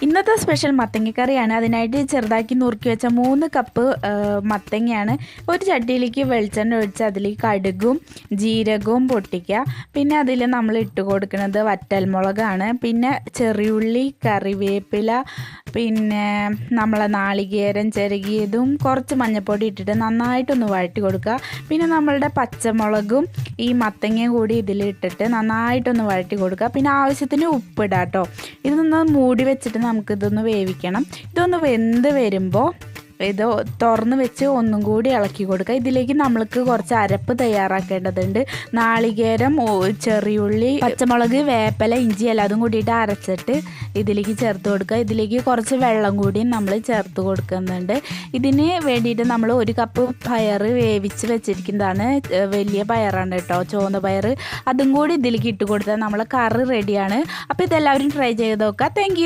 ഇന്നത്തെ സ്പെഷ്യൽ മത്തങ്ങക്കറിയാണ്. അതിനായിട്ട് ചെറുതാക്കി നുറുക്കി വെച്ച 3 കപ്പ് മത്തങ്ങയാണ്. ഒരു ചട്ടിയിലേക്ക് വെളിച്ചെണ്ണ ഒഴിച്ച് അതിലേക്ക് കടുകും ജീരകവും പൊട്ടിക്കുക. പിന്നെ അതിൽ നമ്മൾ ഇട്ട് കൊടുക്കുന്നത് വറ്റൽമുളകാണ്. പിന്നെ ചെറിയുള്ളി, കറിവേപ്പില, പിന്നെ നമ്മളെ നാളികേരം ചിരകിയതും കുറച്ച് മഞ്ഞൾപ്പൊടി ഇട്ടിട്ട് നന്നായിട്ടൊന്ന് വഴറ്റി കൊടുക്കുക. പിന്നെ നമ്മളുടെ പച്ചമുളകും ഈ മത്തങ്ങയും കൂടി ഇതിലിട്ടിട്ട് നന്നായിട്ടൊന്ന് വഴറ്റി കൊടുക്കുക. പിന്നെ ആവശ്യത്തിന് ഉപ്പിടാം കേട്ടോ. ഇതൊന്ന് മൂടി വെച്ചിട്ട് നമുക്കിതൊന്ന് വേവിക്കണം. ഇതൊന്ന് വെന്ത് വരുമ്പോൾ ഇത് തുറന്ന് വെച്ച് ഒന്നും കൂടി ഇളക്കി കൊടുക്കുക. ഇതിലേക്ക് നമ്മൾക്ക് കുറച്ച് അരപ്പ് തയ്യാറാക്കേണ്ടതുണ്ട്. നാളികേരം, ചെറിയുള്ളി, പച്ചമുളക്, വേപ്പില, ഇഞ്ചി എല്ലാതും കൂടിയിട്ട് അരച്ചിട്ട് ഇതിലേക്ക് ചേർത്ത് കൊടുക്കുക. ഇതിലേക്ക് കുറച്ച് വെള്ളം കൂടിയും നമ്മൾ ചേർത്ത് കൊടുക്കുന്നുണ്ട്. ഇതിന് വേണ്ടിയിട്ട് നമ്മൾ 1 കപ്പ് പയർ വേവിച്ച് വെച്ചിരിക്കുന്നതാണ്. വലിയ പയറാണ് കേട്ടോ, ചുവന്ന പയർ. അതും കൂടി ഇതിലേക്ക് ഇട്ട് കൊടുത്താൽ നമ്മളെ കറി റെഡിയാണ്. അപ്പോൾ ഇതെല്ലാവരും ട്രൈ ചെയ്ത് നോക്കുക. താങ്ക്